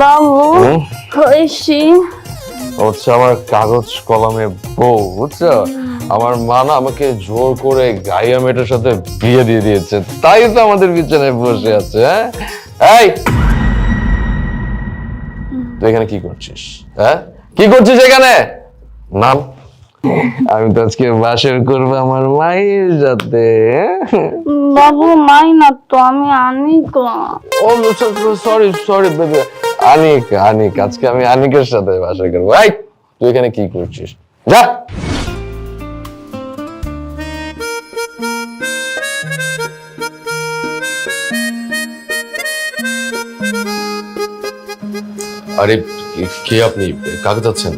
বাবু হয়েছি হচ্ছে আমার কাগজ কলমে বউ, বুঝছো? আমার মা না আমাকে জোর করে গাইয়া মেয়েটার সাথে বিয়ে দিয়ে দিয়েছে, তাই তো আমাদের বিছানায় বসে আছে। এই তুই এখানে কি করছিস? কি করছিস এখানে? নাম, আমি তো আজকে বাসর করবো আমার মায়ের সাথে। বাবু মাই না তো, আমি আনিকা। ও সরি সরি বেবি, আনিক আনিক, আজকে আমি আনিকের সাথে বাসর করবো। এই তুই এখানে কি করছিস? যা। আরে কে আপনি? কাকে যাচ্ছেন?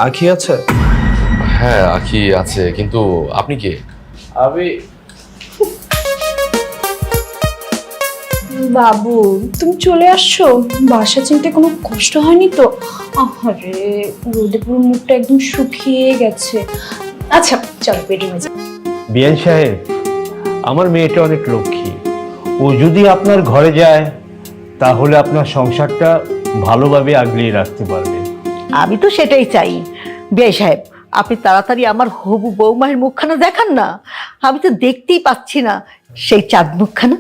আখি আছে? হ্যাঁ আখি আছে, কিন্তু আপনি কে? আমি বাবু তুমি চলে আসছো, বাসা চিনতে কোনো কষ্ট হয়নি তো? আরে রোদে পুরো মুখটা একদম শুকিয়ে গেছে। আচ্ছা চল বেডরুমে যাই। বিয়ান সাহেব, আমার মেয়েটা অনেক লক্ষ্মী। ও যদি আপনার ঘরে যায় তাহলে আপনার সংসারটা ভালোভাবে আগলিয়ে রাখতে পারবে। আমি তো সেটাই চাই। বিআই সাহেব, আপনি তাড়াতাড়ি আমার হবু বৌমায়ের মুখখানা দেখান না। আমি তো দেখতেই পাচ্ছি না সেই চাঁদ মুখখানা।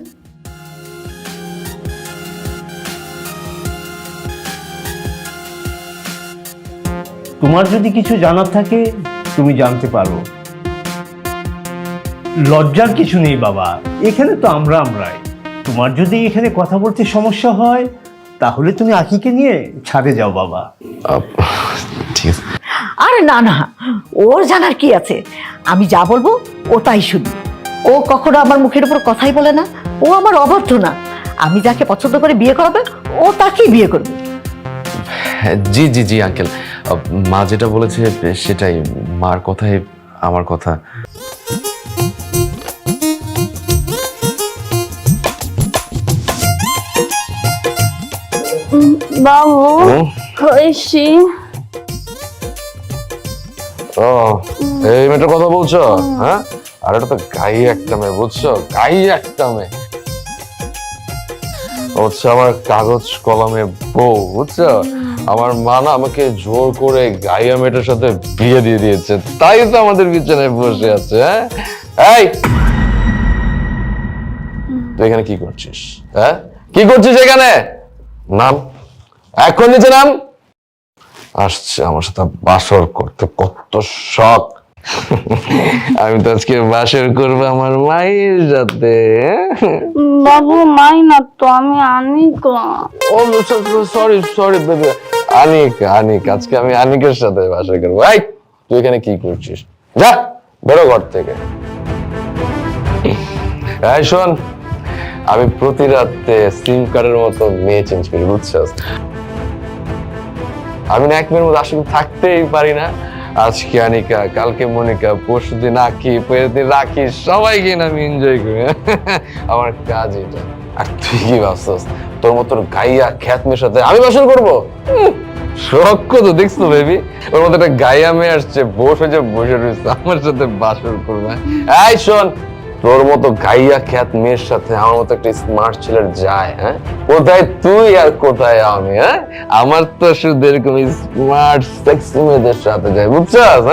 তোমার যদি কিছু জানার থাকে তুমি জানতে পারো। লজ্জার কিছু নেই বাবা, এখানে তো আমরাই। তোমার যদি এখানে কথা বলতে সমস্যা হয় তাহলে তুমি আখিকে নিয়ে ছাদে যাও বাবা। ঠিক আছে। আরে না না, ওর জানার কি আছে? আমি যা বলবো ও তাই শুনি। ও কখনো আমার মুখের উপর কথাই বলে না। ও আমার অবাধ্য না। আমি যাকে পছন্দ করে বিয়ে করাবে ও তাকেই বিয়ে করবে। জি জি জি আঙ্কেল, মা যেটা বলেছে সেটাই। মার কথাই আমার কথা। বাবু হয়েছি ও এই মেয়েটার কথা বলছো? হ্যাঁ, আর এটা তো গাই একটা মেয়ে, বুঝছো? গাই একটা মেয়ে হচ্ছে আমার কাগজ কলমে বউ, বুঝছো? আমার মা না আমাকে জোর করে গাইয়া মেয়েটার সাথে বিয়ে দিয়ে দিয়েছে, তাই তো আমাদের বিছানায় বসে আছে। এই তুই এখানে কি করছিস? কি করছিস এখানে? নাম, এখন নিচে নাম। আসছে আমার সাথে বাসর করতে, কত শখ। আমি তো আজকে বাসর করবো আমার মায়ের সাথে। বাবু মাই না তো, আমি আনিকা। ও সরি সরি বেবি, আনিক আনিক, আজকে আমি আনিকের সাথে বাসর করবো। এই তুই এখানে কি করছিস? যা, বেরো ঘর থেকে। এই শোন, আমি প্রতি রাতে সিম কার্ডের মতো মেয়ে চেঞ্জ করি, বুঝছস? আমি না এক মেয়ের মধ্যে আসলে থাকতেই পারি না। আজকে আনিকা, কালকে মনিকা, পরশুদিন আঁকি, পরের দিন রাখি, সবাইকে আমি এনজয় করি। আমার কাজ এটা। আর তুই কি ভাবছস তোর মতো গাইয়া খ্যাত মেয়ের সাথে আমি বাসর করবো? শখ তো দেখছো বেবি, ওর মতো একটা গাইয়া মেয়ে আসছে, বসে রয়েছে, আমার সাথে বাসর করবে। এই শোন, তোর মতো গাইয়া খ্যাত মেয়ের সাথে আমার মতো একটা স্মার্ট ছেলের যায়? কোথায় তুই আর কোথায় আমি? আমার তো শুধু এরকম স্মার্ট সেক্সি মেয়েদের সাথে যায়, বুঝছস?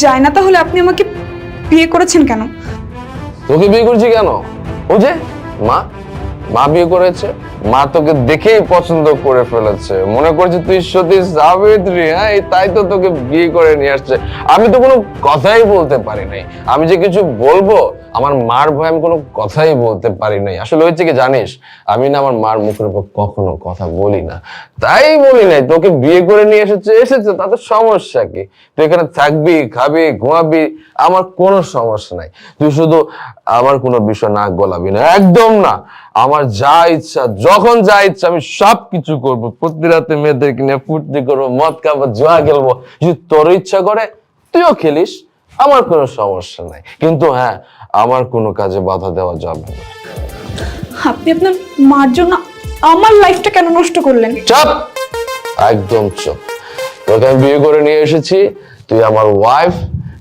যায় না তাহলে আপনি আমাকে বিয়ে করেছেন কেন? তোকে বিয়ে করেছি কেন? ও যে মা বিয়ে করেছে। মা তোকে দেখেই পছন্দ করে ফেলেছে, মনে করছে তুই সত্যি সাবিত্রী। তাই তো তোকে বিয়ে করে নিয়ে আসছে। আমি তো কোনো কথাই বলতে পারি নাই। আমি যে কিছু বলবো, আমার মার ভয়ে আমি কোনো কথাই বলতে পারি নাই। আসলে হয়েছে কি জানিস, আমি না আমার মার মুখের উপর কখনো কথা বলি না, তাই বলি নাই। তোকে বিয়ে করে নিয়ে এসেছে তাতে সমস্যা কি? তুই এখানে থাকবি, খাবি, ঘুমাবি, আমার কোনো সমস্যা নাই। তুই শুধু আমার কোনো বিষয় নাক গলাবি না, একদম না। আমার যা ইচ্ছা, যখন যা ইচ্ছা আমি সব কিছু করবো। প্রতি রাতে মেয়েদেরকে নিয়ে ফুর্তি করবো, মদ খাবো, জুয়া খেলবো। যদি তোর ইচ্ছা করে তুইও খেলিস, আমার কোনো সমস্যা নাই। কিন্তু হ্যাঁ, আমার কোনো কাজে বাধা দেওয়া যাবে না। আপনি আপনার মার জন্য আমার লাইফটা কেন নষ্ট করলেন? চুপ, একদম চুপ। তোকে আমি বিয়ে করে নিয়ে এসেছি, তুই আমার ওয়াইফ।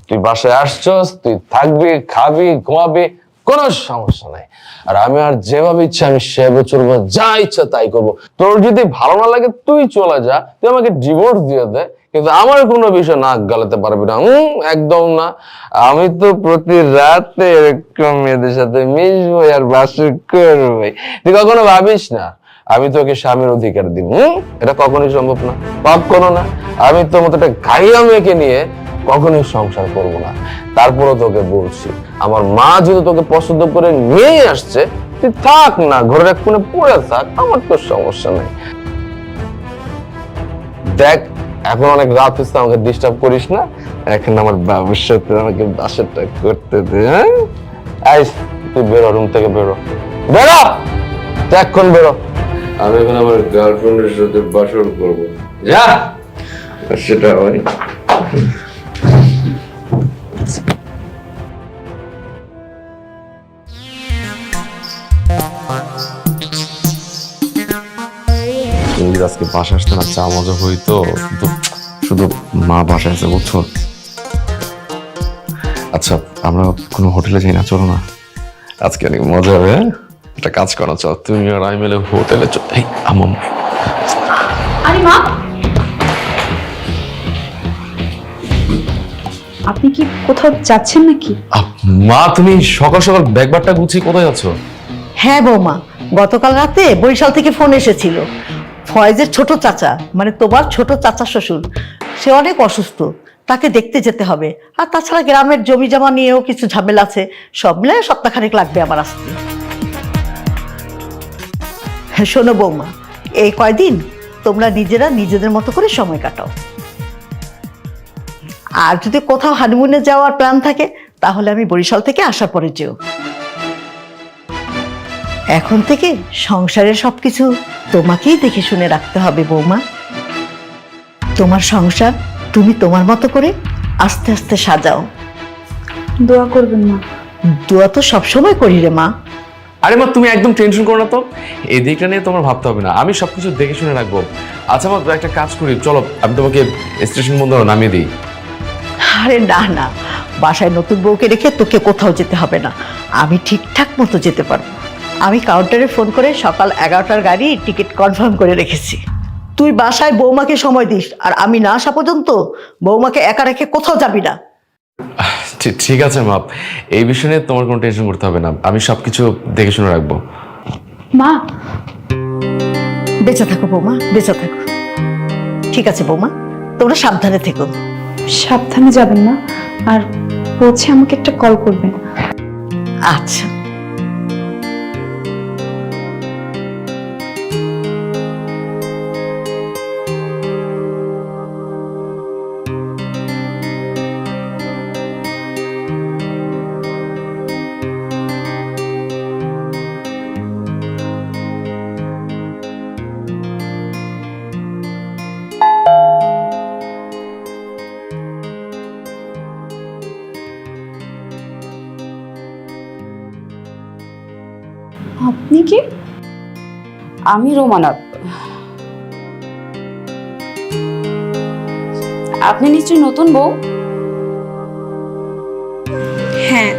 তুই বাসায় আসছস, তুই থাকবি, খাবি, ঘুমাবি, কোনো সমস্যা নাই। আর আমি আর যেভাবে ইচ্ছা আমি সেভাবে চলবো, যা ইচ্ছা তাই করবো। তোর যদি ভালো না লাগে তুই চলে যা, তুই আমাকে ডিভোর্স দিয়ে দে, কিন্তু আমার কোনো বিষয় নাক গালাতে পারবি না। একদম না। আমি তো প্রতি রাতে এরকম মেয়েদের সাথে মিশবো আর বাসর করবো। তুই কখনো ভাবিস না আমি তোকে স্বামীর অধিকার দিব। এটা কখনোই সম্ভব না, পাপ করো না। আমি তোর মতো একটা গাইয়া মেয়েকে নিয়ে কখনোই সংসার করব না। তারপরও তোকে বলছি, আমার মা যদি তোকে পছন্দ করে নিয়ে আসছে, তুই থাক না, ঘরের এক কোণে পড়ে থাক, আমার তো সমস্যা নেই। দেখ এখন অনেক রাত হচ্ছে, আমাকে ডিস্টার্ব করিস না। এখন আমার বাবুর সাথে আমাকে বাসাটা করতে দে। হ্যাঁ আইস, তুই বেরো, রুম থেকে বেরো, বেরো, এখন বেরো। আমি এখন আমার গার্লফ্রেন্ডের সাথে বাসর করবো, যা। সেটা হয় আজকে বাসা আসতে না চা মজা হইতো, কিন্তু শুধু মা বাসায় আছে, বুঝছো? আচ্ছা আমরা কোনো হোটেলে যাই না, চলো না, আজকে অনেক মজা হবে। হ্যাঁ একটা কাজ করো, চল তুমি আর আমি মিলে হোটেলে চল। এই আমম, আরে মা, আপনি কি কোথাও যাচ্ছেন নাকি? মা তুমি সকাল সকাল ব্যাগবারটা গুছিয়ে কোথায় যাচ্ছ? হ্যাঁ বৌমা, গতকাল রাতে বরিশাল থেকে ফোন এসেছিল। ফয়েজের ছোট চাচা, মানে তোমার ছোট চাচা শ্বশুর, সে অনেক অসুস্থ, তাকে দেখতে যেতে হবে। আর তাছাড়া গ্রামের জমি জমা নিয়েও কিছু ঝামেলা আছে, সব মিলে সপ্তাহখানেক লাগবে আমার আসতে। হ্যাঁ শোনো বৌমা, এই কয়দিন তোমরা নিজেরা নিজেদের মতো করে সময় কাটাও। আর যদি কোথাও হানিমুনে যাওয়ার প্ল্যান থাকে তাহলে আমি বরিশাল থেকে আসার পরে যেও। এখন থেকে সংসারের সবকিছু তোমাকেই দেখে শুনে রাখতে হবে বৌমা। তোমার সংসার তুমি তোমার মতো করে আস্তে আস্তে সাজাও। দোয়া করবেন মা। দোয়া তো সবসময় করি রে মা। আরে মা তুমি একদম টেনশন করো না তো, এই দিকটা নিয়ে তোমার ভাবতে হবে না, আমি সবকিছু দেখে শুনে রাখবো। আচ্ছা মা একটা কাজ করি, চলো আমি তোমাকে স্টেশন বন্ধ নামিয়ে দিই। আরে না না, বাসায় নতুন বউকে রেখে তোকে কোথাও যেতে হবে না, আমি ঠিকঠাক মতো যেতে পারবো। আমি কাউন্টারে ফোন করে সকাল 11টার গাড়ি টিকিট কনফার্ম করে রেখেছি। তুই বাসায় বৌমাকে সময় দিস, আর আমি না আসা পর্যন্ত বৌমাকে একা রেখে কোথাও যাবি না। ঠিক আছে মা, এই বিষয়ে নিয়ে তোমার কোনো টেনশন করতে হবে না, আমি সবকিছু দেখে শুনে রাখবো। মা, বেঁচে থাকো বৌমা, বেঁচে থাকো। ঠিক আছে বৌমা, তোমরা সাবধানে থেকো। সাবধানে যাবেন না, আর পৌঁছে আমাকে একটা কল করবেন। আচ্ছা। আপনি কি? আমি রোমানা। আপনি নিশ্চয়ই নতুন বউ? হ্যাঁ,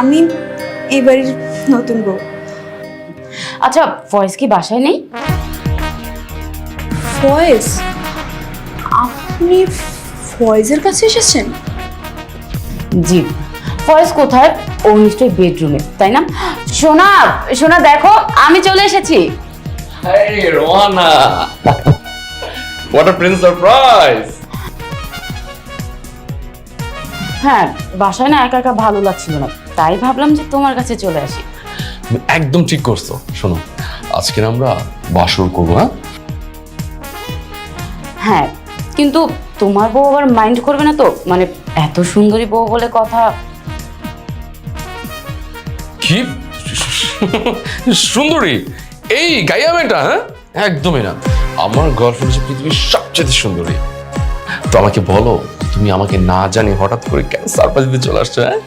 আমি এই বাড়ির নতুন বউ। আচ্ছা ফয়েজ কি বাসায় নেই? ফয়েজ? আপনি ফয়েজের কাছে এসেছেন? জি। ফয়েজ কোথায়? ও নিশ্চয়ই বেডরুমে, তাই না? সোনা, সোনা দেখো আমি চলে এসেছি। Hey Rohana, what a prince surprise! হ্যাঁ, বাসায় না একা একা ভালো লাগছিল না, তাই ভাবলাম যে তোমার কাছে চলে আসি। একদম ঠিক করছো। শোনো, আজকে আমরা বাসর করবো। হ্যাঁ হ্যাঁ, কিন্তু তোমার বউ আবার মাইন্ড করবে না তো? মানে এত সুন্দরী বউ বলে কথা। কি সুন্দরী এই গাইয়া মেয়েটা? হ্যাঁ একদমই না, আমার গার্লফ্রেন্ড হচ্ছে পৃথিবীর সবচেয়ে সুন্দরী। তো আমাকে বলো, তুমি আমাকে না জানি হঠাৎ করে কেন সারপ্রাইজ দিতে চলে আসছো? হ্যাঁ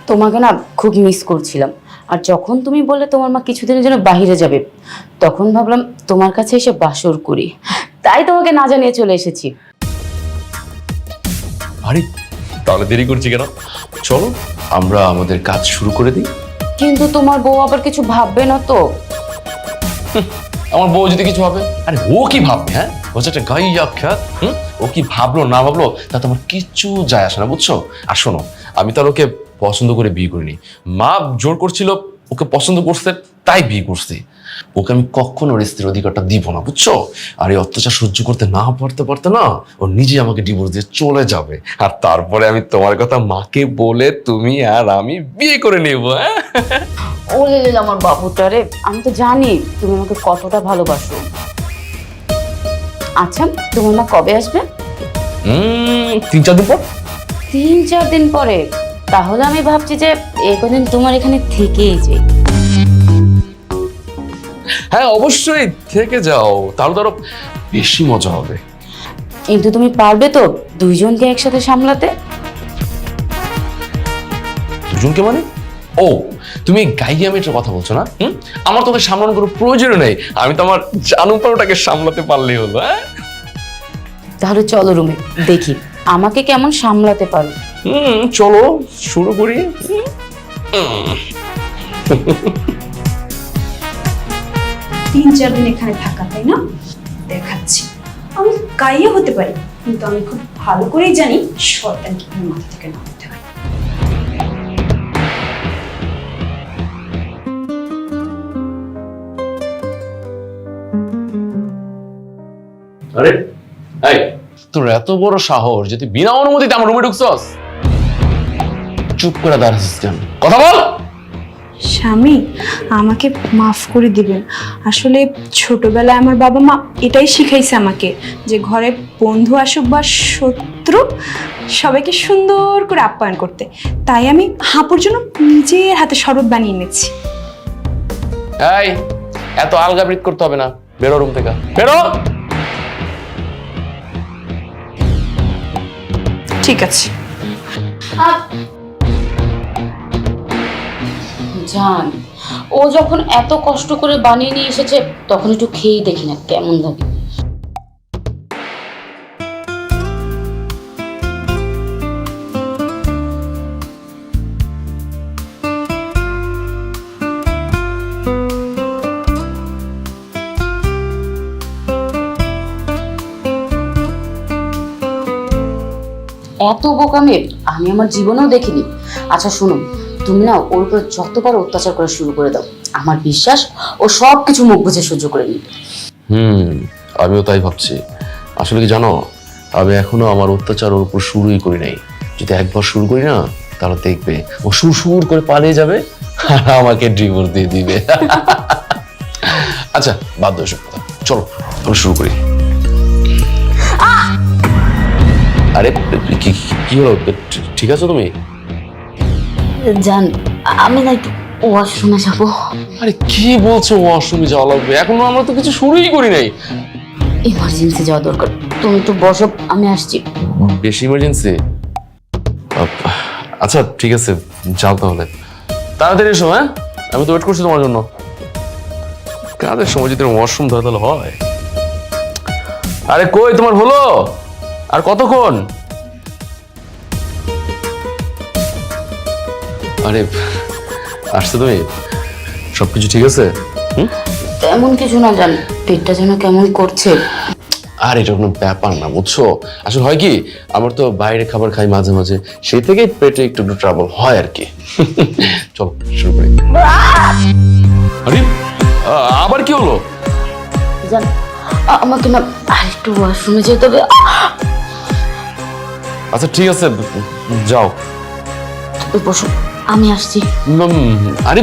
তোমাকে না খুব মিস করছিলাম, আর যখন তুমি বললে তোমার মা কিছুদিনের জন্য বাইরে যাবে, তখন ভাবলাম তোমার কাছে এসে বাসর করি, তাই তোমাকে না জানিয়ে চলে এসেছি। আরে তাহলে দেরি করছি কেন? চলো আমরা আমাদের কাজ শুরু করে দিই। কিন্তু তোমার বউ আবার কিছু ভাববে না তো? আমার বউ যদি কিছু ভাবে, আরে ও কি ভাববে? হ্যাঁ, ও হচ্ছে একটা গাইয়া খ্যাত। ও কি ভাবলো না ভাবলো তা তোমার কিচ্ছু যায় আসে না, বুঝছো? আর শোনো, আমি তো আর ওকে পছন্দ করে বিয়ে করিনি, মা জোর করছিল, ওকে পছন্দ করছে তাই বিয়ে করছি। ওকে আমি কখনো ওর স্ত্রীর অধিকারটা দিব না, বুঝছো? আর এই অত্যাচার সহ্য করতে না পারতে না, ও নিজে আমাকে ডিভোর্স দিয়ে চলে যাবে, আর তারপরে আমি তোমার কথা মাকে বলে তুমি আর আমি বিয়ে করে নেব। হ্যাঁ, ওলে আমার বাবুটারে, আমি তো জানি তুমি আমাকে কতটা ভালোবাসো। আচ্ছা, তোমার মা কবে আসবে? 3-4 দিন পর। 3-4 দিন পরে? তাহলে আমি ভাবছি যে এই কদিন তোমার এখানে থেকেই যাই। হ্যাঁ অবশ্যই থেকে যাও, তাহলে তো আরো বেশি মজা হবে। কিন্তু তুমি পারবে তো দুইজনকে একসাথে সামলাতে? দুজনকে মানে? ও, তুমি গাইয়া মেয়েটার কথা বলছো না? আমার তোকে সামলানোর কোনো প্রয়োজন নেই, আমি তো আমার জানু পারোটাকে সামলাতে পারলেই হলো। হ্যাঁ, তাহলে চলো রুমে, দেখি আমাকে কেমন সামলাতে পারো। চলো শুরু করি। 3-4 দিন এখানে থাকা, তাই না? দেখাচ্ছি। আমি গাইয়া হতে পারি, কিন্তু আমি খুব ভালো করেই জানি শয়তান কিভাবে মাথা থেকে নামাতে হয়। আরে এই, তোর এত বড় সাহস যদি বিনা অনুমতিতে আমার রুমে ঢুকছস? চুপ করে দাঁড়াচ্ছিস কেন? কথা বল। স্বামী, আমাকে মাফ করে দিবেন। আসলে ছোটবেলায় আমার বাবা মা এটাই শিখাইছে আমাকে, যে ঘরে বন্ধু আসুক বা শত্রু, সবাইকে সুন্দর করে আপ্যায়ন করতে। তাই আমি হাপুর জন্য নিজের হাতে শরবত বানিয়ে এনেছি। এই, এত আলগাবৃত করতে হবে না, বেরো রুম থেকে, বেরো। ঠিক আছে। জান, ও যখন এত কষ্ট করে বানিয়ে নিয়ে এসেছে তখন একটু খেয়েই দেখি না কেমন লাগে। এত বোকামে আমি আমার জীবনেও দেখিনি। আচ্ছা শুনুন, তুমি না ওর উপর যতবার অত্যাচার করা শুরু করে দাও, আমার বিশ্বাস ও সব কিছু মুখ বুঝে সহ্য করে নিবে। আমিও তাই ভাবছি। আসলে কি জানো, আমি এখনো আমার অত্যাচার ওর উপর শুরুই করি নাই। যদি একবার শুরু করি না, তাহলে দেখবে ও সুর করে পালিয়ে যাবে আর আমাকে ডিভোর্স দিয়ে দিবে। আচ্ছা বাদ দাও এসব কথা, চলো আমি শুরু করি। আরে কি হলো, ঠিক আছো তুমি? জান, আমি না একটু ওয়াশরুমে যাবো। আরে কি বলছো ওয়াশরুমে যাওয়া লাগবে? এখনো আমরা তো কিছু শুরুই করি নাই। ইমার্জেন্সি যাওয়া দরকার, তুমি একটু বসো, আমি আসছি। বেশি ইমার্জেন্সি? আচ্ছা ঠিক আছে, যাও তাহলে, তাড়াতাড়ি এসো। হ্যাঁ, আমি তো ওয়েট করছি তোমার জন্য। কাজের সময় যদি ওয়াশরুম ধরে তাহলে হয়। আরে কই তোমার হলো? আর কতক্ষণ? আরে আসছো তুমি? সবকিছু ঠিক আছে? তেমন কিছু না জান, পেটটা যেন কেমন করছে। আর এটা কোনো ব্যাপার না, বুঝছো? আসলে হয় কি, আমার তো বাইরে খাবার খাই মাঝে মাঝে, সেই থেকেই পেটে একটু ট্রাবল হয় আর কি। চলো শুরু করি। আরে আবার কি হলো? জান, আমাকে না আরেকটু ওয়াশরুমে যেতে হবে। আচ্ছা ঠিক আছে, যাও। বসো, আমি আসছি। আরে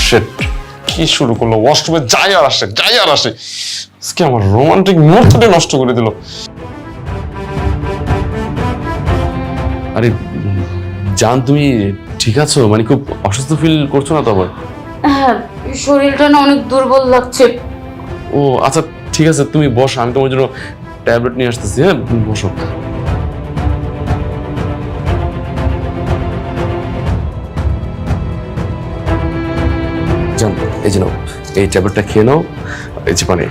শিট, কি শুরু করলো? ওয়াশরুমে যাই আর আসে, যাই আর আসে। আজকে আমার রোমান্টিক মুহূর্তটা নষ্ট করে দিল। আরে জান, তুমি ঠিক আছো? মানে খুব অসুস্থ ফিল করছো না তো আবার? হ্যাঁ, শরীরটা না অনেক দুর্বল লাগছে। ও আচ্ছা ঠিক আছে, তুমি বসো, আমি তোমার জন্য ট্যাবলেট নিয়ে আসতেছি। হ্যাঁ বসো। জান, এই যে নাও, এই ট্যাবলেটটা খেয়ে নাও, এই যে পানি।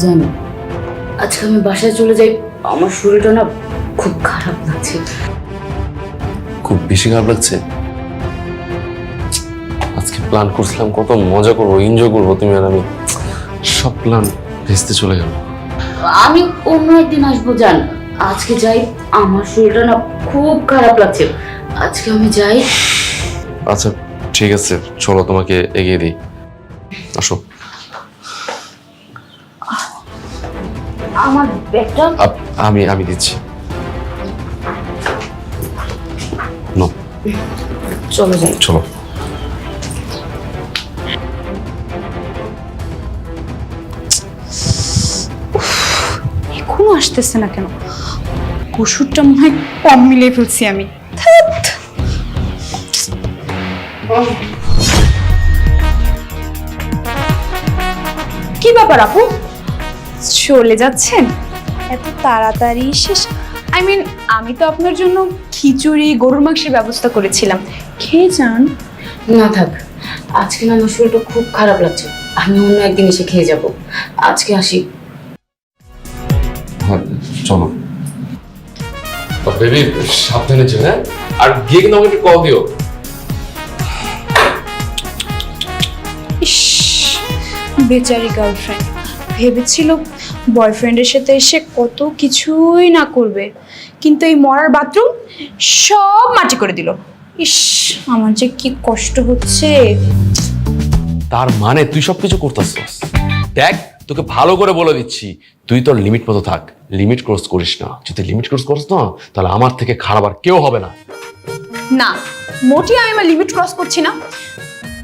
জানি আজকে আমি বাসায় চলে যাই, আমার শরীরটা না খুব খারাপ লাগছে। খুব বেশি খারাপ লাগছে? আজকে প্ল্যান করছিলাম কত মজা করবো, এনজয় করবো, তুমি আর আমি, সব প্ল্যান ভেস্তে চলে গেল। আমি অন্য একদিন আসবো জান, আজকে যাই, আমার শরীরটা না খুব খারাপ লাগছে, আজকে আমি যাই। আচ্ছা ঠিক আছে, চলো তোমাকে এগিয়ে দিই, আসো। আমার ব্যাগটা আমি দিচ্ছি, নাও, চলে যাই। চলো। এখনো আসতেছে না কেন? ওষুধটা মনে হয় কম মিলিয়ে ফেলছি আমি। ধ্যাৎ। কি ব্যাপার আপু, চলে যাচ্ছেন এত তাড়াতাড়ি? শেষ আমি তো আপনার জন্য খিচুড়ি গরুর মাংসের ব্যবস্থা করেছিলাম, খেয়ে যান। না থাক, আজকে না আমার শরীরটা খুব খারাপ লাগছে, আমি অন্য একদিন এসে খেয়ে যাব, আজকে আসি। হ্যাঁ চলো। বেবি সাবধানে যেও, হ্যাঁ? আর গিয়ে কিন্তু আমাকে একটু কল দিও। ইস, বেচারি গার্লফ্রেন্ড ভেবেছিল বয়ফ্রেন্ডের সাথে এসে কত কিছুই না করবে, কিন্তু এই মরার বাথরুম সব মাটি করে দিল। ইস, আমার যে কি কষ্ট হচ্ছে। তার মানে তুই সবকিছু করতেছিস? দেখ, তোকে ভালো করে বলে দিচ্ছি, তুই তোর লিমিট মতো থাক, লিমিট ক্রস করিস না। যদি লিমিট ক্রস করিস না, তাহলে আমার থেকে খারাপ আর কেউ হবে না। না, মোটেই আমি আমার লিমিট ক্রস করছি না।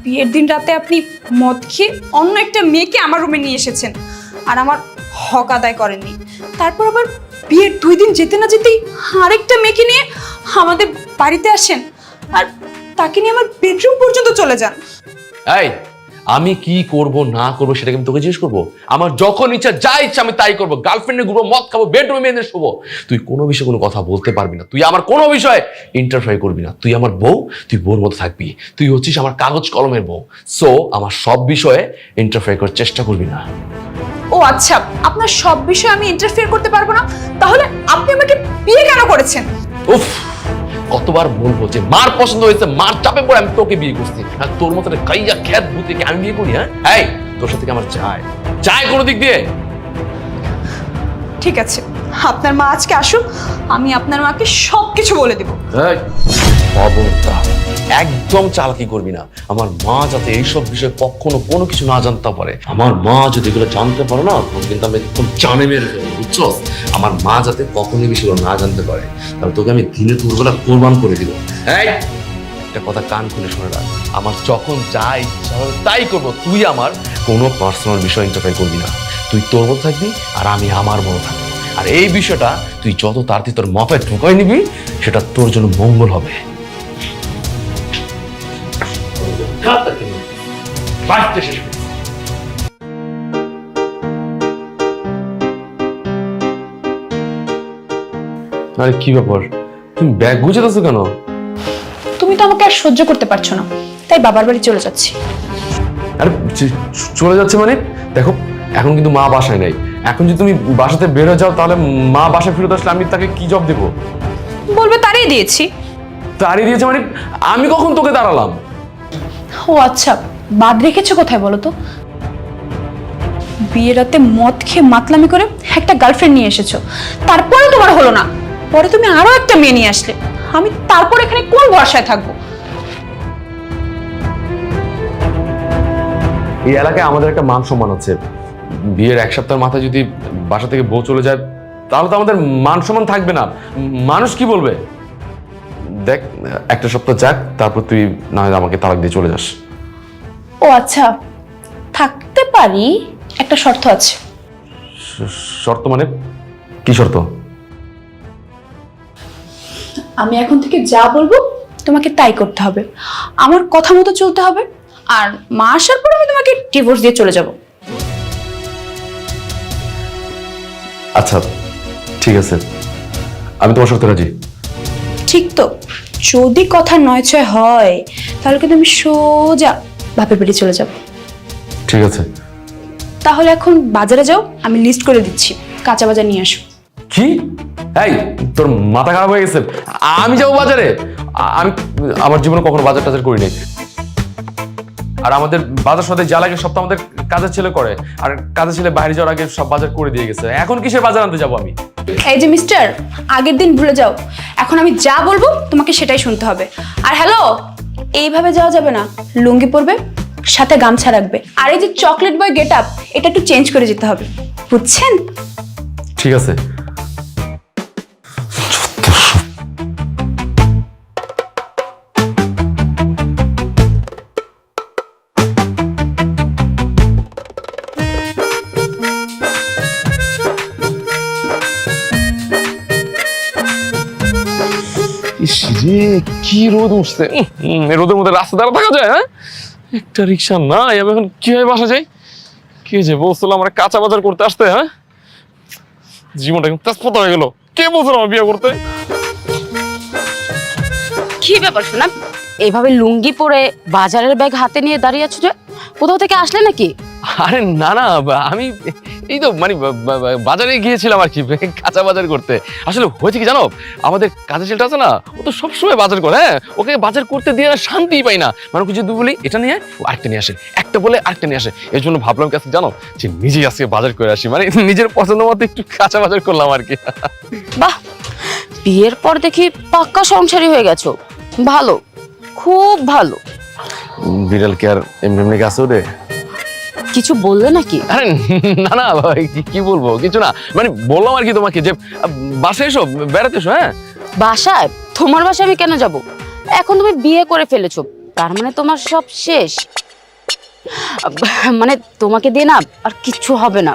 বিয়ের দিন রাতে আপনি মদ খেয়ে অন্য একটা মেয়েকে আমার রুমে নিয়ে এসেছেন, আর আমার হক আদায় করেননি। তারপর আবার বিয়ের 2 দিন যেতে না যেতেই আরেকটা মেয়েকে নিয়ে আমাদের বাড়িতে আসেন, আর তাকে নিয়ে আমার বেডরুম পর্যন্ত চলে যান। এই, আমি কি করব না করবো সেটা আমি তোকে জিজ্ঞেস করবো? আমার যখন ইচ্ছা, যা ইচ্ছা আমি তাই করবো, গার্লফ্রেন্ডের ঘুরবো, মদ খাবো, বেডরুমে মেয়েদের শুবো। তুই কোনো বিষয়ে কোনো কথা বলতে পারবি না, তুই আমার কোনো বিষয়ে ইন্টারফেয়ার করবি না। তুই আমার বউ, তুই বউর মতো থাকবি, তুই হচ্ছিস আমার কাগজ কলমের বউ। সো আমার সব বিষয়ে ইন্টারফেয়ার করার চেষ্টা করবি না। ও আচ্ছা, আপনার সব বিষয়ে আমি ইন্টারফেয়ার করতে পারবো না? তাহলে আপনি আমাকে বিয়ে কেন করেছেন? উফ, কতবার বলবো যে মার পছন্দ হয়েছে, মার চাপে পড়ে আমি তোকে বিয়ে করছি, আর তোর মতো কাইয়া খ্যাত ভূতিকে আমি বিয়ে করি? হ্যাঁ, এই তোর সাথে আমার চাই কোনো দিক দিয়ে? ঠিক আছে, আপনার মা আজকে আসুক, আমি আপনার মাকে সবকিছু বলে দেব। এই, খবরদার, একদম চালাকি করবি না। আমার মা যাতে এইসব বিষয়ে কখনো কোনো কিছু না জানতে পারে। আমার মা যদি এগুলো জানতে পারে না, তখন কিন্তু আমি একদম জানে মেরে ফেলবো, বুঝছো? আমার মা যাতে কখনোই বিষয়গুলো না জানতে পারে, তাহলে তোকে আমি দিনে দুপুরবেলা কোরবান করে দিব। এই, একটা কথা কান খুলে শুনে রাখ, আমার যখন যা ইচ্ছা হবে তাই করবো। তুই আমার কোনো পার্সোনাল বিষয় ইন্টারফেয়ার করবি না। তুই তোর মতো থাকবি আর আমি আমার মতো থাকবো। আর এই বিষয়টা তুই যত তাড়াতাড়ি তোর মাথায় ঢুকাই নিবি, সেটা তোর জন্য মঙ্গল হবে। আরে কি ব্যাপার, তুমি ব্যাগ গুছাতেছো কেন? তুমি তো আমাকে আর সহ্য করতে পারছো না, তাই বাবার বাড়ি চলে যাচ্ছি। আরে চলে যাচ্ছে মানে? দেখো, এখন কিন্তু মা বাসায় নেই। এখন যদি তুমি বাসাতে বের হয়ে যাও, তাহলে মা বাসায় ফেরত আসলে আমি তাকে কি জব দেবো? বলবে তাড়িয়ে দিয়েছি। তাড়িয়ে দিয়েছে মানে? আমি কখন তোকে দাঁড়ালাম? ও আচ্ছা, বাদ রেখেছো কোথায় বলো তো? বিয়ের রাতে মদ খেয়ে মাতলামি করে একটা গার্লফ্রেন্ড নিয়ে এসেছো, তারপরে তোমার হলো না, পরে তুমি আরো একটা মেয়ে নিয়ে আসলে, আমি তারপর এখানে কোন ভরসায় থাকবো? এই এলাকায় আমাদের একটা মান সম্মান আছে। বিয়ের 1 সপ্তাহের মাথায় যদি বাসা থেকে বউ চলে যায়, তাহলে তো আমাদের মান সম্মান থাকবে না। মানুষ কি বলবে? দেখ, 1 সপ্তাহ যাক, তারপর তুই না হয় আমাকে তালাক দিয়ে চলে যাস। ও আচ্ছা, থাকতে পারি, একটা শর্ত আছে। শর্ত মানে? কি শর্ত? আমি এখন থেকে যা বলবো তোমাকে তাই করতে হবে, আমার কথা মতো চলতে হবে, আর মা আসার পর আমি তোমাকে ডিভোর্স দিয়ে চলে যাব। আচ্ছা ঠিক আছে, আমি তোমার সাথে রাজি। ঠিক তো? যদি কথা 9-6 হয়, তাহলে কিন্তু আমি সোজা বাপের বাড়ি চলে যাব। ঠিক আছে, তাহলে এখন বাজারে যাও, আমি লিস্ট করে দিচ্ছি, কাঁচা বাজার নিয়ে আসো। কি? এই তোর মাথা খারাপ হয়ে গেছে? আমি যাবো বাজারে? আমি আমার জীবনে কখনো বাজার টাজার করি নাই। আর আমাদের বাজার সাথে যা লাগে সব তো আমাদের কাজের ছেলে করে, আর কাজের ছেলে বাইরে যাওয়ার আগে সব বাজার করে দিয়ে গেছে। এখন কিসের বাজার আনতে যাবো আমি? এই যে মিস্টার, আগের দিন ভুলে যাও, এখন আমি যা বলবো তোমাকে সেটাই শুনতে হবে। আর হ্যালো, এইভাবে যাওয়া যাবে না, লুঙ্গি পরবে, সাথে গামছা রাখবে, আর এই যে চকলেট বয় গেট আপ, এটা একটু চেঞ্জ করে যেতে হবে, বুঝছেন? ঠিক আছে। কি রোদ উঠছে! রোদের মধ্যে রাস্তা দ্বারা থাকা যায়? হ্যাঁ, একটা রিক্সা নাই, আমি এখন কিভাবে বাসা যাই? কে যে বলছিল আমার কাঁচা বাজার করতে আসতে? হ্যাঁ, জীবনটা কিন্তু তেজপাতা হয়ে গেল। কে বলছিল আমার বিয়ে করতে? কি ব্যাপার শোনা, এইভাবে লুঙ্গি পরে বাজারের ব্যাগ হাতে নিয়ে দাঁড়িয়ে আছো যে? কোথাও থেকে আসলে নাকি? আরে না না, আমি এই তো মানে বাজারে গিয়েছিলাম আর কি, কাঁচা বাজার করতে। আসলে হয়েছে কি জানো, আমাদের কাজের ছেলেটা আছে না, ও তো সবসময় বাজার করে। হ্যাঁ, ওকে বাজার করতে দিয়ে না শান্তিই পাই না। মানে ওকে যদি বলি এটা নিয়ে ও আরেকটা নিয়ে আসে, একটা বলে আরেকটা নিয়ে আসে। এর জন্য ভাবলাম কি আজকে জানো, যে নিজেই আজকে বাজার করে আসি, মানে নিজের পছন্দ মতো একটু কাঁচা বাজার করলাম আর কি। বাহ, বিয়ের পর দেখি পাক্কা সংসারী হয়ে গেছো। ভালো, খুব ভালো। বিড়াল কি আর এমনি এমনি গাছে ওঠে? কিছু বললে নাকি? আরে না না, কি বলবো, কিছু না। মানে বললাম আর কি তোমাকে যে বাসায় এসো, বেড়াতে এসো। হ্যাঁ, বাসায়? তোমার বাসায় আমি কেন যাব? এখন তুমি বিয়ে করে ফেলেছো, তার মানে তোমার সব শেষ। মানে তোমাকে দিয়ে না আর কিচ্ছু হবে না।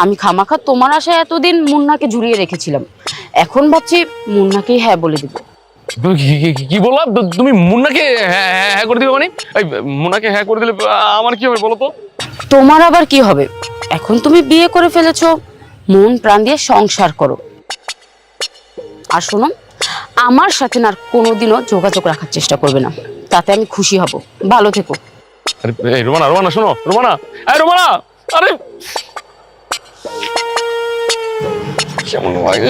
আমি খামাখা তোমার আশায় এতদিন মুন্নাকে ঝুরিয়ে রেখেছিলাম, এখন ভাবছি মুন্নাকেই হ্যাঁ বলে দিব। কি বললাম? তুমি মুন্নাকে হ্যাঁ করে দিবে? মানে মুন্নাকে হ্যাঁ করে দিলে আমার কি হবে বলো তো? তোমার আবার কি হবে? এখন তুমি বিয়ে করে ফেলেছো, মন প্রাণ দিয়ে সংসার করো। আর শোনো, আমার সাথে না আর কোনোদিনও যোগাযোগ রাখার চেষ্টা করবে না, তাতে আমি খুশি হব। ভালো থেকো। আরে এই রোমানা, রোমানা শোনো, রোমানা, এই রোমানা, আরে কেমন হয়?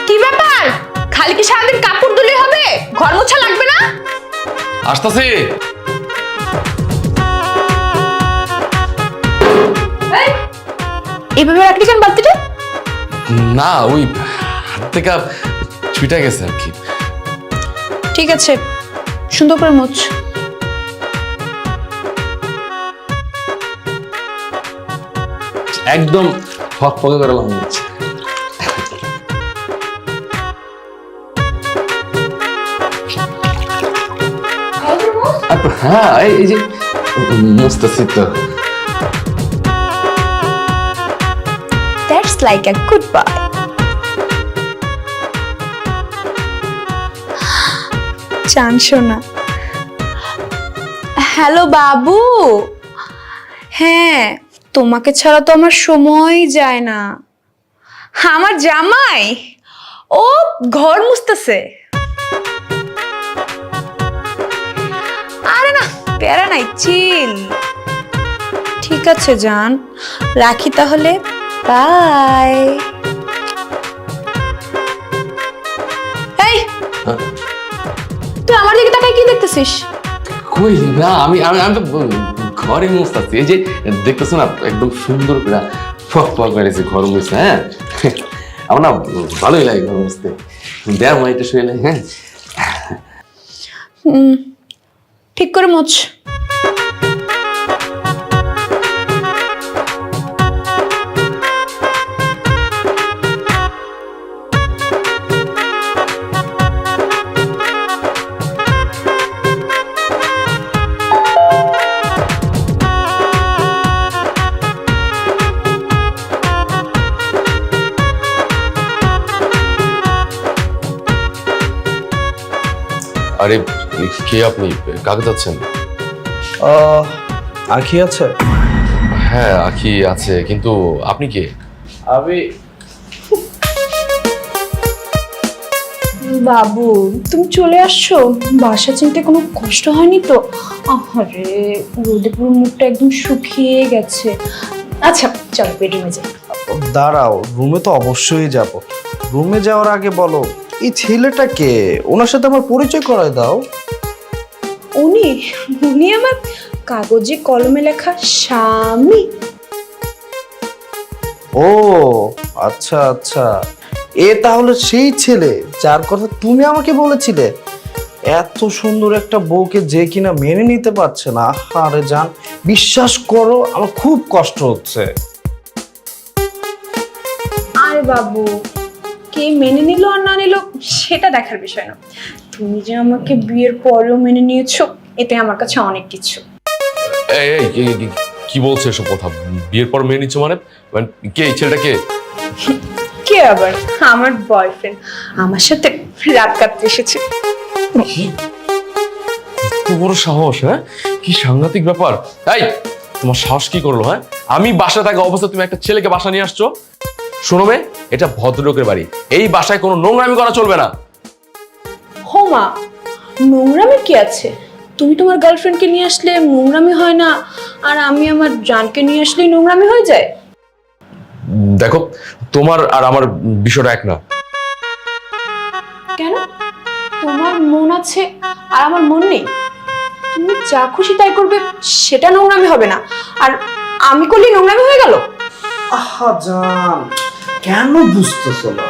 কি ব্যাপার, খালি কি সারাদিন কাপড় ধুলে হবে, ঘর মোছা লাগবে না? আসতেছি। এইভাবে রাখলি কেন বালতিটা? না, ওই হাত থেকে ছুটে গেছে আর কি। ঠিক আছে, সুন্দর করে মোছ। একদম ফকফকে করে লাগানো হচ্ছে। হ্যাঁ, এই যে মুস্তাসি তো। That's like a goodbye. চান সোনা। হ্যালো বাবু। হ্যাঁ, তোমাকে ছাড়া তো আমার সময় যায় না। আমার জামাই ও ঘর মুছতেছে। আরে না, প্যারা নাই, চিল। ঠিক আছে জান, রাখি তাহলে, বাই। এই, তুই আমার দিকে তাকাই কি দেখতেছিস? কই না, আমি আমি আমি তো ঘরে মুছতাছি। এই যে দেখতেছো না, একদম সুন্দর করে ফকফক করেছে ঘর মুছতে। হ্যাঁ, আমার না ভালোই লাগে ঘর মুছতে। দেখ এটা শুয়ে হ্যাঁ, ঠিক করে মোছ। আরে কে আপনি, কাকে যাচ্ছেন? আখি আছে? হ্যাঁ আখি আছে, কিন্তু আপনি কে? আমি বাবু তুমি চলে আসছো, বাসা চিনতে কোনো কষ্ট হয়নি তো? আরে রোদে পুরো মুখটা একদম শুকিয়ে গেছে। আচ্ছা চলো বেডরুমে যাই। দাঁড়াও, রুমে তো অবশ্যই যাব। রুমে যাওয়ার আগে বলো এই ছেলেটা কে, ওনার সাথে আমার পরিচয় করায় দাও। উনি উনি আমার কাগজে কলমে লেখা স্বামী। ও আচ্ছা আচ্ছা, এ তাহলে সেই ছেলে যার কথা তুমি আমাকে বলেছিলে। এত সুন্দর একটা বউকে যে কিনা মেনে নিতে পারছে না। আরে জান, বিশ্বাস করো আমার খুব কষ্ট হচ্ছে। আরে বাবু, কে মেনে নিল আর না নিল সেটা দেখার বিষয় না, তুমি যে আমাকে বিয়ের পরেও মেনে নিয়েছো এতে আমার কাছে অনেক কিছু। এই এই, কি বলছে এসব কথা? বিয়ের পর মেনে নিচ্ছ মানে? মানে কে এই ছেলেটা, কে? কে আবার? আমার বয়ফ্রেন্ড, আমার সাথে রাত কাটতে এসেছে। এত বড় সাহস! হ্যাঁ, কি সাংঘাতিক ব্যাপার! এই তোমার সাহস কি করলো? হ্যাঁ, আমি বাসা থাকা অবস্থা তুমি একটা ছেলেকে বাসা নিয়ে আসছো? শোনো বে, এটা ভদ্রলোকের বাড়ি, এই বাসায় কোনো নোংরামি করা চলবে না। হোমা, নোংরামি কি আছে? তুমি তোমার গার্লফ্রেন্ডকে নিয়ে আসলে নোংরামি হয় না, আর আমি আমার জানকে নিয়ে আসলেই নোংরামি হয়ে যায়? দেখো, তোমার আর আমার বিষয়টা এক না। কেন? তোমার মন আছে আর আমার মন নেই? তুমি যা খুশি তাই করবে, সেটা নোংরামি হবে না, আর আমি করলে নোংরামি হয়ে গেল? আহা জান, কেন বুঝতেছো না?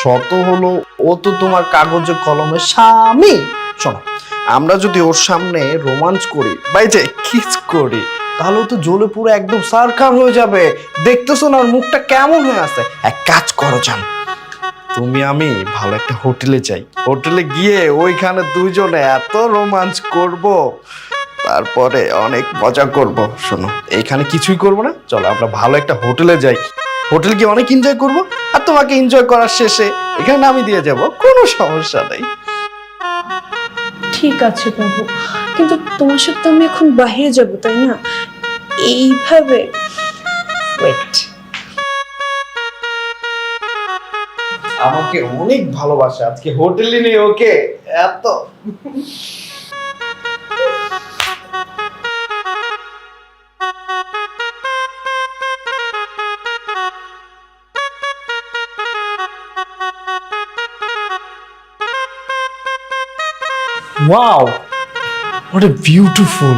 শত হলো ও তো তোমার কাগজে কলমে স্বামী। শোনো, আমরা যদি ওর সামনে রোমাঞ্চ করি বা এই যে কিস করি, তাহলে ও তো জ্বলে পুরো একদম সারখার হয়ে যাবে। দেখতেছো না ওর মুখটা কেমন হয়ে আছে? এক কাজ করো জান, তুমি আমি ভালো একটা হোটেলে যাই, হোটেলে গিয়ে ওইখানে দুইজনে এত রোমাঞ্চ করব, তারপরে অনেক মজা করব। শোনো, এইখানে কিছুই করব না, চলো আমরা ভালো একটা হোটেলে যাই, হোটেল গিয়ে অনেক এনজয় করব, আর তোমাকে এনজয় করার শেষে এখানে আমি দিয়ে যাব, কোনো সমস্যা নেই। ঠিক আছে বাবু, কিন্তু তোমার সাথে আমি এখন বাইরে যাব, তাই না? এইভাবে ওয়েট। আমাকে অনেক ভালোবাসে, আজকে হোটেলে নেই ওকে এত। Wow, what a beautiful.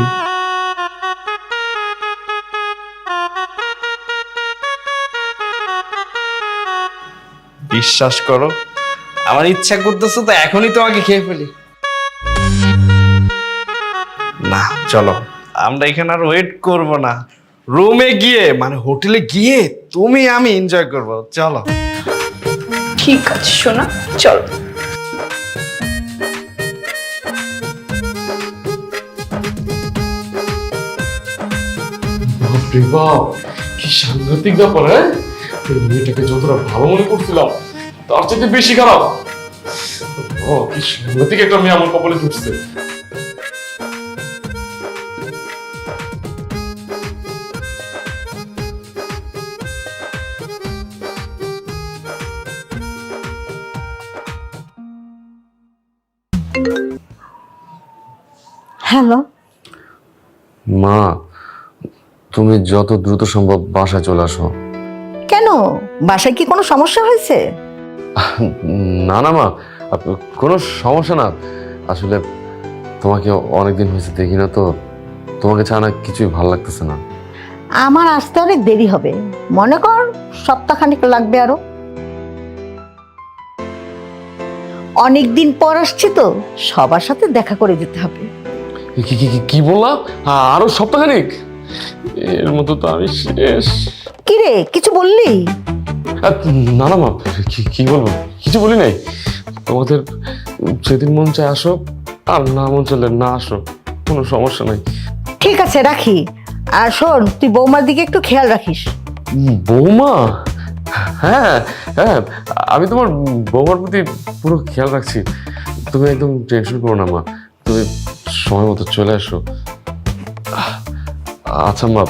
বিশ্বাস করো, আমার ইচ্ছা করতেছে তো এখনই তোমাকে খেয়ে ফেলি। না চলো, আমরা এখানে আর ওয়েট করব না, রুমে গিয়ে মানে হোটেলে গিয়ে তুমি আমি এনজয় করব, চলো। ঠিক আছে সোনা, চলো। বাপরে বাপ, কি সাংঘাতিক ব্যাপার! হ্যাঁ, এই মেয়েটাকে যতটা ভালো মনে করছিলাম তার চাইতে বেশি খারাপ। ও কি সাংঘাতিক একটা মেয়ে আমার কপালে জুটছে। হ্যালো, মা, তুমি যত দ্রুত সম্ভব বাসায় চলে আসো। কেন? বাসায় কি কোনো সমস্যা হয়েছে? না না মা, কোনো সমস্যা না, আসলে তোমাকে অনেকদিন হয়েছে দেখি না তো, তোমাকে ছাড়া কিছুই ভালো লাগতেছে না। আমার আসতে অনেক দেরি হবে, মনে কর সপ্তাহখানেক লাগবে আরো। অনেকদিন পর আসছি তো, সবার সাথে দেখা করে যেতে হবে। কি বললাম? আরো সপ্তাহখানেক? এর মতো তো আমি শেষ। কি রে, কিছু বললি? না না মা, কি বলবো, কিছু বলি নাই। তোমাদের যেদিন মন চায় আসো, আর না মন চাইলে না আসো, কোনো সমস্যা নাই। ঠিক আছে, রাখি। আর শোন, তুই বৌমার দিকে একটু খেয়াল রাখিস। বৌমা? হ্যাঁ হ্যাঁ, আমি তোমার বৌমার প্রতি পুরো খেয়াল রাখছি। তুমি একদম টেনশন করো না মা, তুমি সময় মতো চলে আসো। আচ্ছা মা,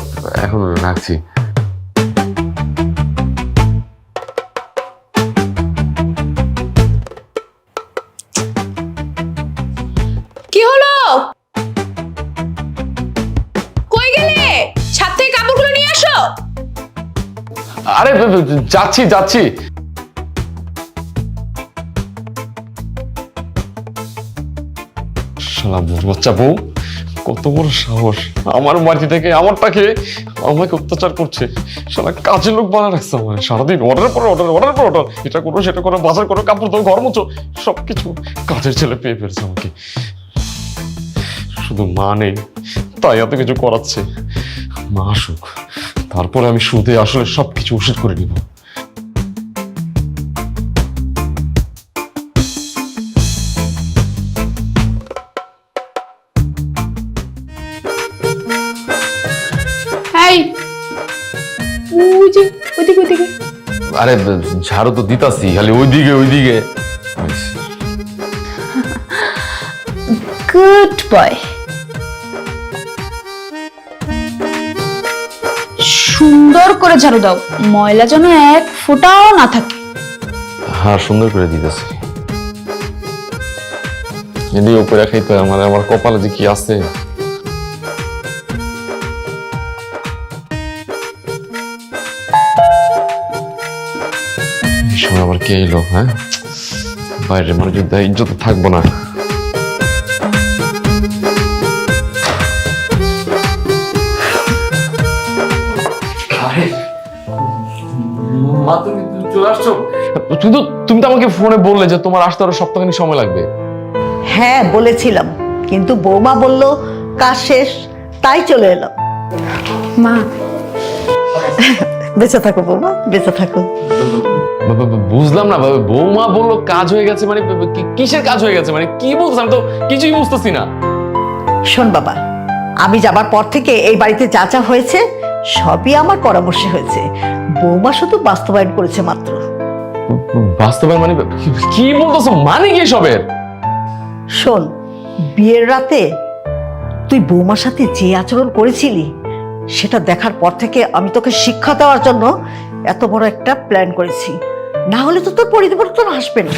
এখন রাখছি। কি হলো? কই গেলে? ছাদ থেকে কাপড়গুলো নিয়ে আসো। আরে যাচ্ছি যাচ্ছি। শালা বাচ্চা বউ, কত বড় সাহস, আমার বাড়ি থেকে আমারটাকে আমাকে অত্যাচার করছে। শালা কাজের লোক বানা রাখছে আমার, সারাদিন অর্ডার পর অর্ডার, অর্ডার পর অর্ডার, এটা করো সেটা করো, বাজার করো, কাপড় ধো, ঘর মুছো, সবকিছু কাজের ছেলে পেয়ে ফেলছে আমাকে। শুধু মা নেই তাই এত কিছু করাচ্ছে। মা আসুক, তারপরে আমি সুদে আসলে সবকিছু ওষুধ করে নিব। এই ওই যে ওইদিকে ওইদিকে। আরে ঝাড়ু তো দিতাছি, খালি ওইদিকে ওইদিকে। Good boy. সুন্দর করে ঝাড়ু দাও, ময়লা যেন এক ফোঁটাও না থাকে। হ্যাঁ সুন্দর করে দিতেছি। এদিকে উপরে খাইতে হয়, আমার কপালে যে কি আছে। এই সময় আবার কে এলো? হ্যাঁ, বাইরে মানুষ ইজ্জত থাকবো না। মা তুমি চলে আসছো? কিন্তু তুমি তো আমাকে ফোনে বললে যে তোমার আসতে আরো সপ্তাহখানিক সময় লাগবে। হ্যাঁ বলেছিলাম, কিন্তু বৌমা বলল কাজ শেষ, তাই চলে এলাম। মা বেঁচে থাকো বৌমা, বেঁচে থাকো। বুঝলাম না ভাবে, বৌমা বললো কাজ হয়ে গেছে মানে কিসের কাজ হয়ে গেছে, মানে কি বলছো? আমি তো কিছুই বুঝতেছি না। শোন বাবা, আমি যাবার পর থেকে এই বাড়িতে যা যা হয়েছে সবই আমার পরামর্শে হয়েছে। বৌমা শুধু বাস্তবায়ন করেছে মাত্র। বাস্তবায়ন মানে কি বলতেছো? মানে কি সবের? শোন, বিয়ের রাতে তুই বৌমার সাথে যে আচরণ করেছিলি সেটা দেখার পর থেকে আমি তোকে শিক্ষা দেওয়ার জন্য এত বড় একটা প্ল্যান করেছি। না হলে তো তোর পরিবর্তন আসবে না।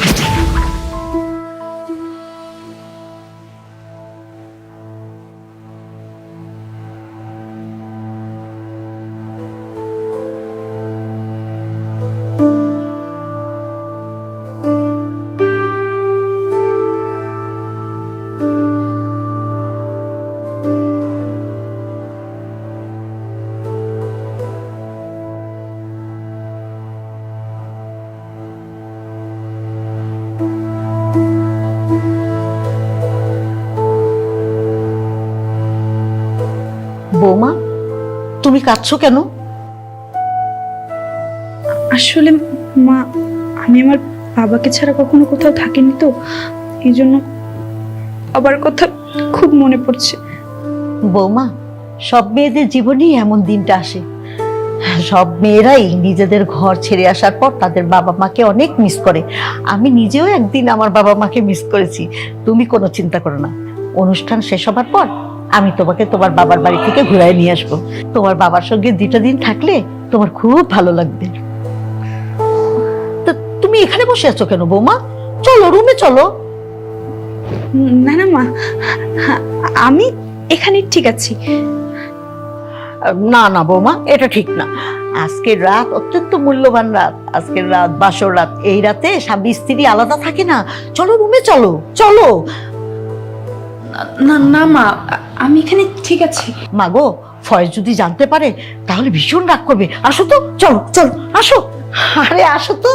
বৌমা, তুমি কাঁদছো কেন? আসলে মা, আমি আমার বাবাকে ছাড়া কখনো কোথাও থাকিনি তো, এই জন্য বাবার কথা খুব মনে পড়ছে। বৌমা, সব মেয়েদের জীবনেই এমন দিনটা আসে। সব মেয়েরাই নিজেদের ঘর ছেড়ে আসার পর তাদের বাবা মাকে অনেক মিস করে। আমি নিজেও একদিন আমার বাবা মাকে মিস করেছি। তুমি কোনো চিন্তা করো না, অনুষ্ঠান শেষ হবার পর আমি তোমাকে তোমার বাবার বাড়ি থেকে ঘুরায় নিয়ে আসবো। তোমার বাবার সঙ্গে 2টা দিন থাকলে তোমার খুব ভালো লাগবে। তো তুমি এখানে বসে আছো কেন বৌমা? চলো রুমে চলো। না না মা, আমি এখানে ঠিক আছি। না না বৌমা, এটা ঠিক না। আজকের রাত অত্যন্ত মূল্যবান রাত। আজকের রাত বাসর রাত। এই রাতে স্বামী স্ত্রী আলাদা থাকে না। চলো রুমে চলো, চলো। না না মা, আমি এখানে ঠিক আছি। মাগো, ফয়েজ যদি জানতে পারে তাহলে ভীষণ রাগ করবে। আসো তো, চলো চলো, আসো। আরে আসো তো,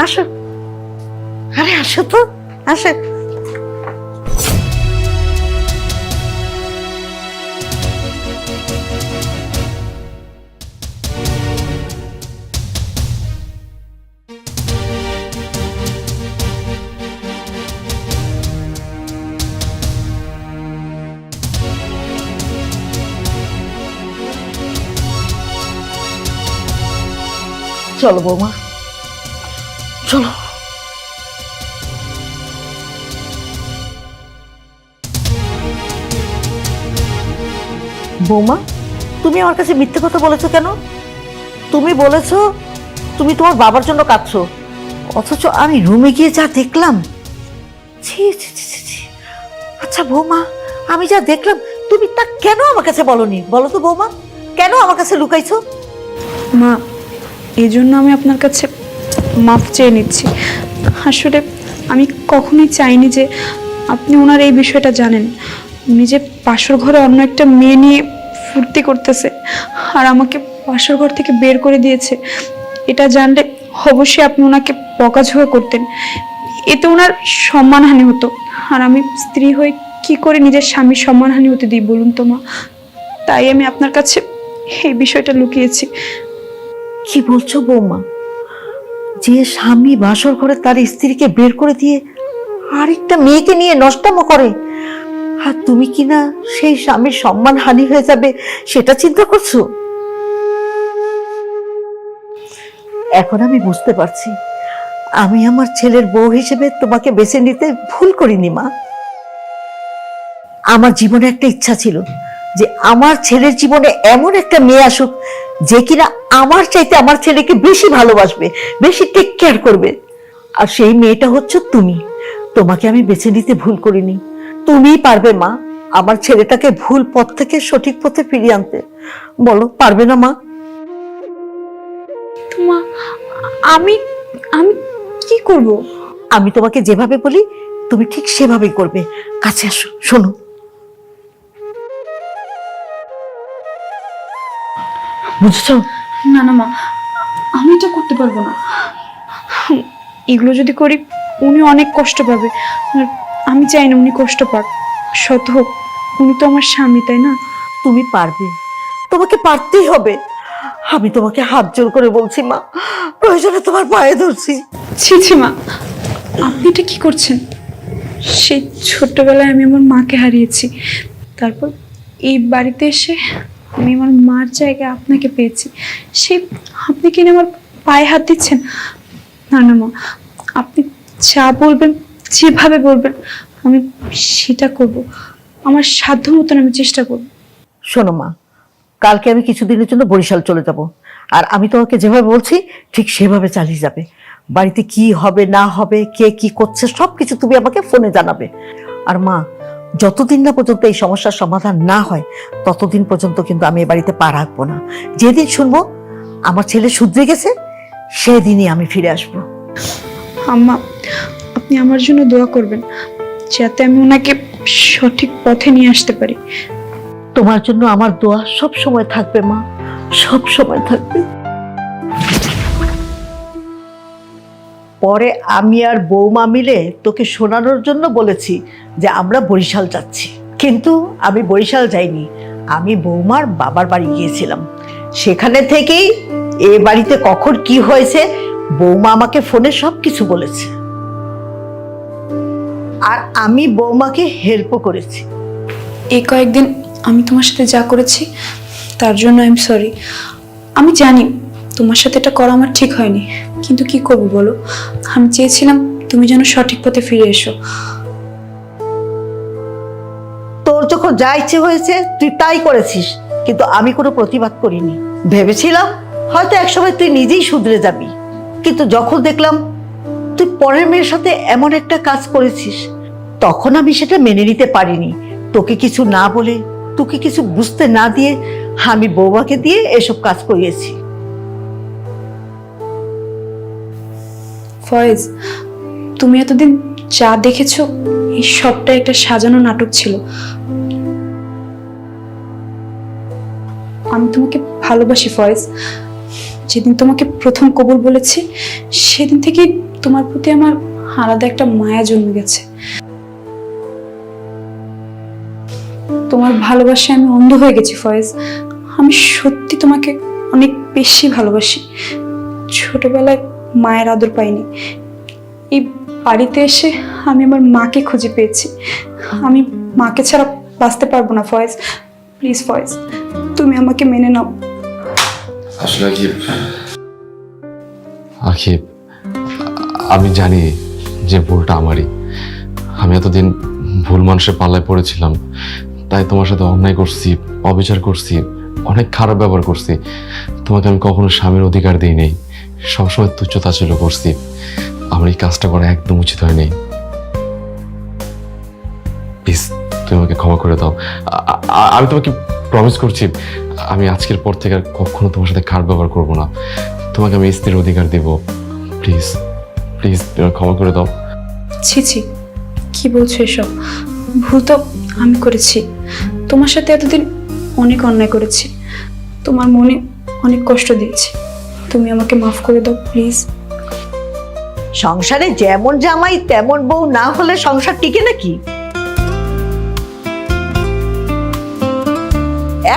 আসো। আরে আসো তো, আসো। চলো বৌমা, চলো। বৌমা, তুমি আমার কাছে মিথ্যে কথা বলেছো কেন? তুমি বলেছো তুমি তোমার বাবার জন্য কাঁদছো, অথচ আমি রুমে গিয়ে যা দেখলাম, ছি ছি ছি ছি ছি। আচ্ছা বৌমা, আমি যা দেখলাম তুমি তা কেন আমার কাছে বলনি? বলো তো বৌমা, কেন আমার কাছে লুকাইছো? মা, এই জন্য আমি আপনার কাছে মাফ চেয়ে নিচ্ছি। আসলে আমি কখনোই চাইনি যে আপনি ওনার এই বিষয়টা জানেন। উনি যে বাসর ঘরে অন্য একটা মেয়ে নিয়ে ফুর্তি করতেছে আর আমাকে বাসর ঘর থেকে বের করে দিয়েছে, এটা জানলে অবশ্যই আপনি ওনাকে বকাঝকা করতেন। এতে ওনার সম্মানহানি হতো, আর আমি স্ত্রী হয়ে কি করে নিজের স্বামীর সম্মানহানি হতে দিই বলুন তো মা? তাই আমি আপনার কাছে এই বিষয়টা লুকিয়েছি। কি বলছো বৌমা? যে স্বামী বাসর ঘরে তার স্ত্রীকে বের করে দিয়ে আরেকটা মেয়েকে নিয়ে নষ্টামো করে, আর তুমি কিনা সেই স্বামীর সম্মান হানি হয়ে যাবে সেটা চিন্তা করছো? এখন আমি বুঝতে পারছি আমি আমার ছেলের বউ হিসেবে তোমাকে বেছে নিতে ভুল করিনি মা। আমার জীবনে একটা ইচ্ছা ছিল যে আমার ছেলের জীবনে এমন একটা মেয়ে আসুক যে কিনা আমার চাইতে আমার ছেলেকে বেশি ভালোবাসবে, বেশি টেক কেয়ার করবে। আর সেই মেয়েটা হচ্ছে তুমি। তোমাকে আমি বেছে নিতে ভুল করিনি। তুমিই পারবে মা আমার ছেলেটাকে ভুল পথ থেকে সঠিক পথে ফিরিয়ে আনতে। বলো, পারবে না মা? তো মা, আমি আমি কি করব? আমি তোমাকে যেভাবে বলি তুমি ঠিক সেভাবেই করবে। কাছে আসো, শোনো। বুঝছো? না না মা, আমি এটা করতে পারবো না। এগুলো যদি করি উনি অনেক কষ্ট পাবে, আর আমি চাই না উনি কষ্ট পাক। শত হোক উনি তো আমার স্বামী, তাই না? তুমি পারবে, তোমাকে পারতেই হবে। আমি তোমাকে হাত জোর করে বলছি মা, প্রয়োজনে তোমার পায়ে ধরছি। ছি ছি মা, আপনি এটা কি করছেন? সেই ছোট্টবেলায় আমি আমার মাকে হারিয়েছি, তারপর এই বাড়িতে এসে আমি আমার মার জায়গায় আপনাকে পেয়েছি, সেই আপনি কিনা আমার পায়ে হাত দিচ্ছেন? না না মা, আপনি যা বলবেন, যেভাবে বলবেন আমি সেটা করব। আমার সাধ্য মতন আমি চেষ্টা করব। শোনো মা, কালকে আমি কিছুদিনের জন্য বরিশাল চলে যাব, আর আমি তোমাকে যেভাবে বলছি ঠিক সেভাবে চালিয়ে যাবে। বাড়িতে কি হবে না হবে, কে কি করছে সবকিছু তুমি আমাকে ফোনে জানাবে। আর মা, যতদিন না পর্যন্ত এই সমস্যার সমাধান না হয় ততদিন পর্যন্ত কিন্তু আমি এ বাড়িতে পা রাখবো না। যেদিন শুনবো আমার ছেলে শুধরে গেছে সেদিনই আমি ফিরে আসবো। আম্মা, আপনি আমার জন্য দোয়া করবেন যাতে আমি ওনাকে সঠিক পথে নিয়ে আসতে পারি। তোমার জন্য আমার দোয়া সব সময় থাকবে মা, সব সময় থাকবে। পরে আমি আর বৌমা মিলে তোকে শোনানোর জন্য বলেছি যে আমরা বরিশাল যাচ্ছি, কিন্তু আমি বরিশাল যাইনি, আমি বৌমার বাবার বাড়ি গিয়েছিলাম। সেখানে থেকেই এ বাড়িতে কখন কি হয়েছে বৌমা আমাকে ফোনে সবকিছু বলেছে, আর আমি বৌমাকে হেল্পও করেছি। এই কয়েকদিন আমি তোমার সাথে যা করেছি তার জন্য আই এম সরি। আমি জানি তোমার সাথে এটা করা আমার ঠিক হয়নি, কিন্তু কি করবো বলো? আমি চেয়েছিলাম তুমি যেন সঠিক পথে ফিরে এসো। তোর যখন যা ইচ্ছে হয়েছে তুই তাই করেছিস, কিন্তু আমি কোনো প্রতিবাদ করিনি। ভেবেছিলাম হয়তো একসময় তুই নিজেই শুধরে যাবি, কিন্তু যখন দেখলাম তুই পরের মেয়ের সাথে এমন একটা কাজ করেছিস তখন আমি সেটা মেনে নিতে পারিনি। তোকে কিছু না বলে, তোকে কিছু বুঝতে না দিয়ে আমি বৌমাকে দিয়ে এসব কাজ করিয়েছি। ফয়েজ, তুমি এতদিন যা দেখেছো এই সবটা একটা সাজানো নাটক ছিল। আমি তোমাকে ভালোবাসি ফয়েজ। যেদিন তোমাকে প্রথম কবুল বলেছি সেদিন থেকেই তোমার প্রতি আমার আলাদা একটা মায়া জন্মে গেছে। তোমার ভালোবাসায় আমি অন্ধ হয়ে গেছি ফয়েজ। আমি সত্যি তোমাকে অনেক বেশি ভালোবাসি। ছোটবেলায় মায়ের আদর পাইনি, এই বাড়িতে এসে আমি আমার মাকে খুঁজে পেয়েছি। আমি মাকে ছাড়া বাঁচতে পারবো না ফয়েজ। প্লিজ ফয়েজ, তুমি আমাকে মেনে নাও। আসলে আখিব, আমি জানি যে ভুলটা আমারই। আমি এতদিন ভুল মানুষের পাল্লায় পড়েছিলাম, তাই তোমার সাথে অন্যায় করছি, অবিচার করছি, অনেক খারাপ ব্যবহার করছি। তোমাকে আমি কখনো স্বামীর অধিকার দিই নেই, সবসময় তুচ্ছ তাচ্ছিল্য করছি। আমার এই কাজটা করা একদম উচিত হয়নি। প্লিজ তুমি আমাকে ক্ষমা করে দাও। আমি তোমাকে প্রমিস করছি, আমি আজকের পর থেকে আর কখনো তোমার সাথে খারাপ ব্যবহার করবো না। তোমাকে আমি স্ত্রীর অধিকার দেব। প্লিজ প্লিজ তুমি ক্ষমা করে দাও। ছি ছি, কি বলছো এসব? ভুল তো আমি করেছি, তোমার সাথে এতদিন অনেক অন্যায় করেছি, তোমার মনে অনেক কষ্ট দিয়েছি। তুমি আমাকে মাফ করে দাও প্লিজ। সংসারে যেমন জামাই তেমন বউ না হলে সংসার টিকে নাকি?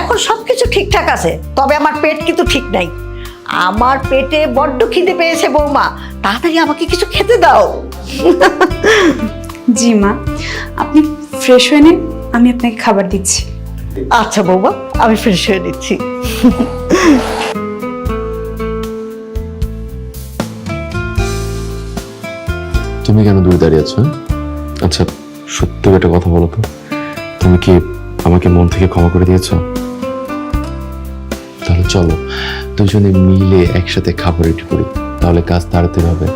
এখন সবকিছু ঠিকঠাক আছে, তবে আমার পেট কিন্তু ঠিক নাই। আমার পেটে বড্ড খিদে পেয়েছে বৌমা, তাড়াতাড়ি আমাকে কিছু খেতে দাও। জি মা, আপনি ফ্রেশ হয়ে নিন, আমি আপনাকে খাবার দিচ্ছি। আচ্ছা বৌমা, আমি ফ্রেশ হয়ে নিচ্ছি। তুমি কেন দূরে দাঁড়িয়ে আছো? আচ্ছা সত্যি একটা কথা বলো তো, তুমি কি আমাকে মন থেকে ক্ষমা করে দিয়েছো? তাহলে চলো দুজনে মিলে একসাথে খাবার রেডি করি, তাহলে কাজ তাড়াতাড়ি হবে।